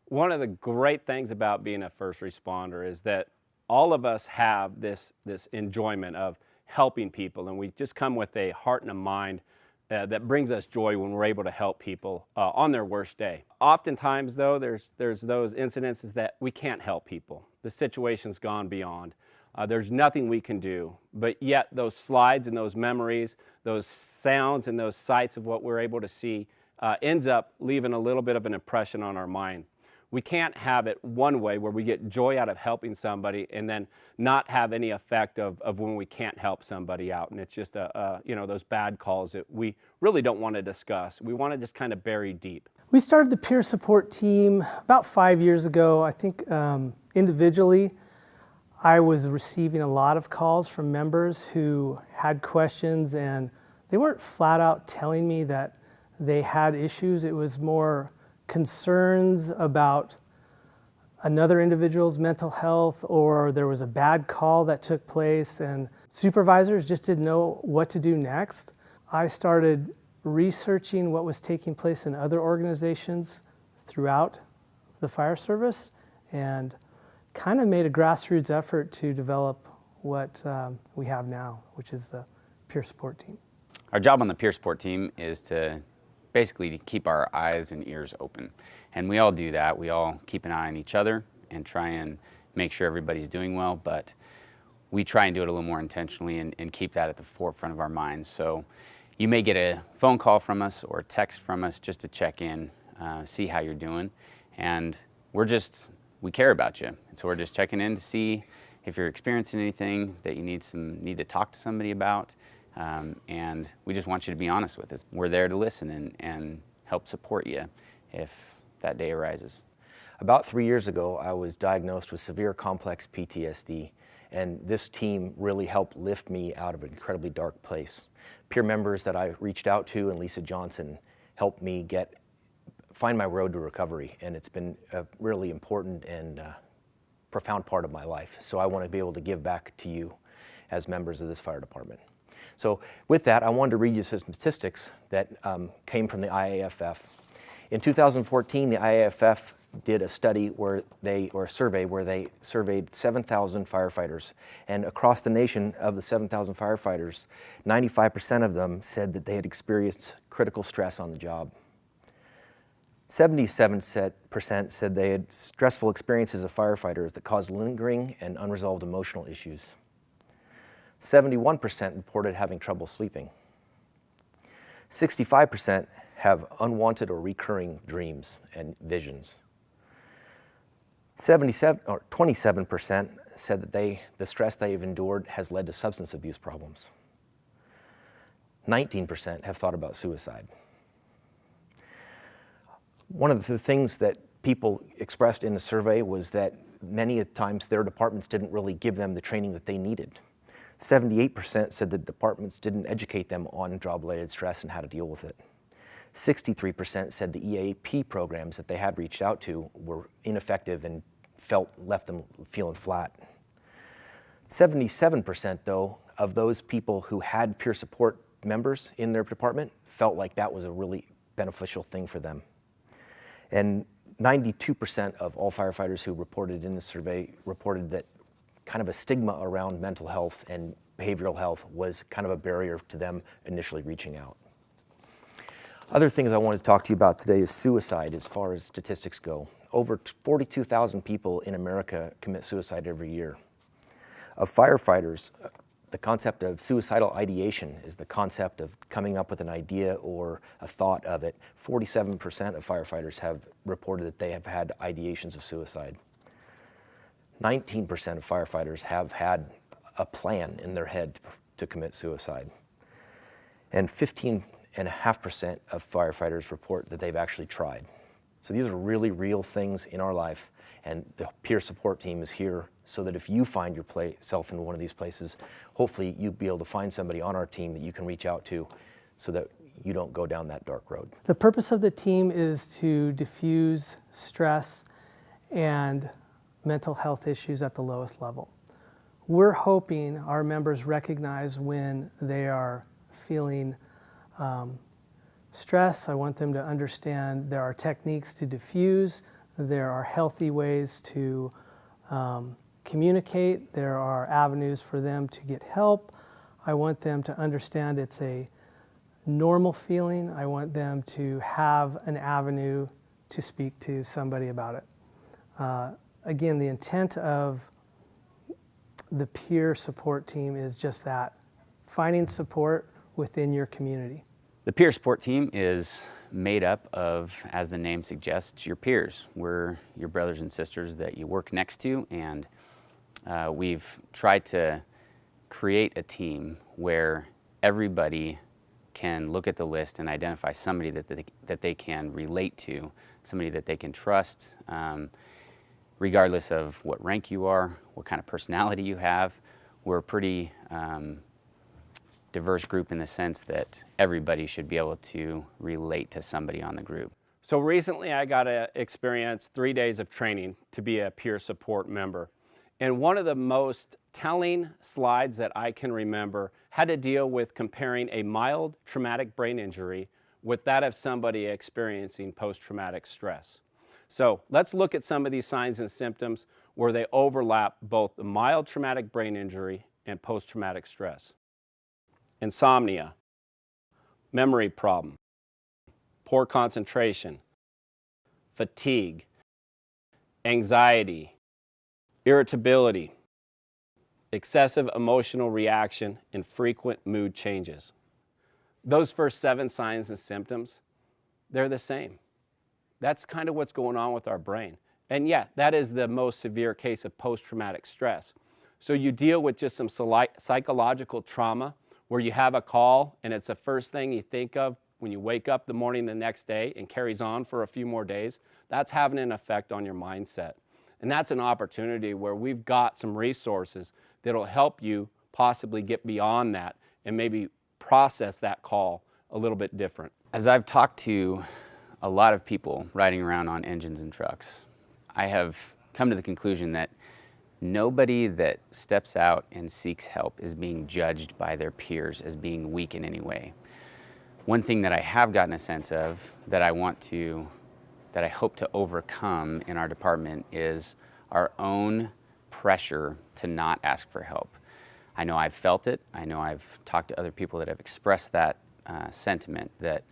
One of the great things about being a first responder is that all of us have this enjoyment of helping people, and we just come with a heart and a mind that brings us joy when we're able to help people on their worst day. Oftentimes, though, there's those incidences that we can't help people. The situation's gone beyond. There's nothing we can do, but yet those slides and those memories, those sounds and those sights of what we're able to see ends up leaving a little bit of an impression on our mind. We can't have it one way where we get joy out of helping somebody and then not have any effect of when we can't help somebody out. And it's just those bad calls that we really don't want to discuss. We want to just kind of bury deep. We started the peer support team about 5 years ago. I think individually, I was receiving a lot of calls from members who had questions, and they weren't flat out telling me that they had issues. It was more concerns about another individual's mental health, or there was a bad call that took place and supervisors just didn't know what to do next. I started researching what was taking place in other organizations throughout the fire service and kind of made a grassroots effort to develop what we have now, which is the peer support team. Our job on the peer support team is to basically keep our eyes and ears open. And we all do that. We all keep an eye on each other and try and make sure everybody's doing well, but we try and do it a little more intentionally and keep that at the forefront of our minds. So you may get a phone call from us or a text from us just to check in, see how you're doing. And we care about you. And so we're just checking in to see if you're experiencing anything that you need to talk to somebody about. And we just want you to be honest with us. We're there to listen and help support you if that day arises. About 3 years ago, I was diagnosed with severe complex PTSD, and this team really helped lift me out of an incredibly dark place. Peer members that I reached out to and Lisa Johnson helped me find my road to recovery, and it's been a really important and profound part of my life. So I want to be able to give back to you as members of this fire department. So with that, I wanted to read you some statistics that came from the IAFF. In 2014, the IAFF did a study or a survey where they surveyed 7,000 firefighters. And across the nation, of the 7,000 firefighters, 95% of them said that they had experienced critical stress on the job. 77% said they had stressful experiences as firefighters that caused lingering and unresolved emotional issues. 71% reported having trouble sleeping. 65% have unwanted or recurring dreams and visions. 27% said that the stress they've endured has led to substance abuse problems. 19% have thought about suicide. One of the things that people expressed in the survey was that many times their departments didn't really give them the training that they needed. 78% said that departments didn't educate them on job-related stress and how to deal with it. 63% said the EAP programs that they had reached out to were ineffective and left them feeling flat. 77% though of those people who had peer support members in their department felt like that was a really beneficial thing for them. And 92% of all firefighters who reported in the survey reported that kind of a stigma around mental health and behavioral health was kind of a barrier to them initially reaching out. Other things I want to talk to you about today is suicide as far as statistics go. Over 42,000 people in America commit suicide every year. Of firefighters, the concept of suicidal ideation is the concept of coming up with an idea or a thought of it. 47% of firefighters have reported that they have had ideations of suicide. 19% of firefighters have had a plan in their head to commit suicide. And 15.5% of firefighters report that they've actually tried. So these are really real things in our life, and the peer support team is here so that if you find yourself in one of these places, hopefully you'll be able to find somebody on our team that you can reach out to so that you don't go down that dark road. The purpose of the team is to diffuse stress and mental health issues at the lowest level. We're hoping our members recognize when they are feeling stress. I want them to understand there are techniques to diffuse There are healthy ways to communicate. There are avenues for them to get help. I want them to understand it's a normal feeling. I want them to have an avenue to speak to somebody about it. Again, the intent of the peer support team is just that, finding support within your community. The peer support team is made up of, as the name suggests, your peers. We're your brothers and sisters that you work next to, and we've tried to create a team where everybody can look at the list and identify somebody that they can relate to, somebody that they can trust, regardless of what rank you are, what kind of personality you have. We're a pretty diverse group in the sense that everybody should be able to relate to somebody on the group. So recently I got to experience 3 days of training to be a peer support member. And one of the most telling slides that I can remember had to deal with comparing a mild traumatic brain injury with that of somebody experiencing post-traumatic stress. So let's look at some of these signs and symptoms where they overlap both the mild traumatic brain injury and post-traumatic stress. Insomnia, memory problem, poor concentration, fatigue, anxiety, irritability, excessive emotional reaction, and frequent mood changes. Those first 7 signs and symptoms, they're the same. That's kind of what's going on with our brain. And yeah, that is the most severe case of post-traumatic stress. So you deal with just some psychological trauma where you have a call and it's the first thing you think of when you wake up the morning the next day and carries on for a few more days. That's having an effect on your mindset. And that's an opportunity where we've got some resources that'll help you possibly get beyond that and maybe process that call a little bit different. As I've talked to a lot of people riding around on engines and trucks, I have come to the conclusion that nobody that steps out and seeks help is being judged by their peers as being weak in any way. One thing that I have gotten a sense of that I hope to overcome in our department is our own pressure to not ask for help. I know I've felt it. I know I've talked to other people that have expressed that sentiment, that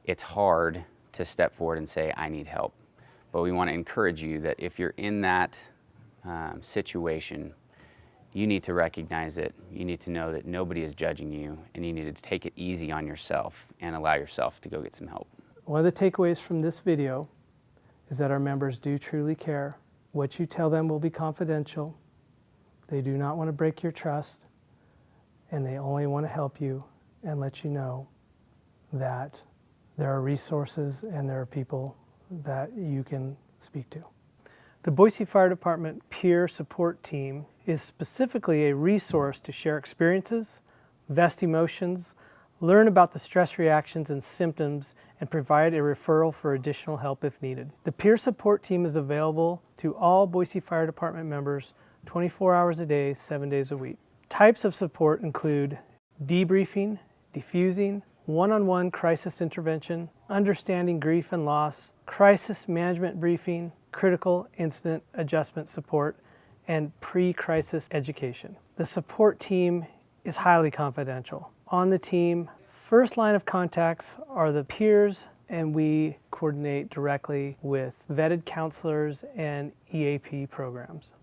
it's hard to step forward and say, I need help. But we want to encourage you that if you're in that situation, you need to recognize it. You need to know that nobody is judging you, and you need to take it easy on yourself and allow yourself to go get some help. One of the takeaways from this video is that our members do truly care. What you tell them will be confidential. They do not want to break your trust, and they only want to help you and let you know that there are resources and there are people that you can speak to. The Boise Fire Department Peer Support Team is specifically a resource to share experiences, vest emotions, learn about the stress reactions and symptoms, and provide a referral for additional help if needed. The peer support team is available to all Boise Fire Department members 24 hours a day, 7 days a week. Types of support include debriefing, diffusing, one-on-one crisis intervention, understanding grief and loss, crisis management briefing, critical incident adjustment support, and pre-crisis education. The support team is highly confidential. On the team, first line of contacts are the peers, and we coordinate directly with vetted counselors and EAP programs.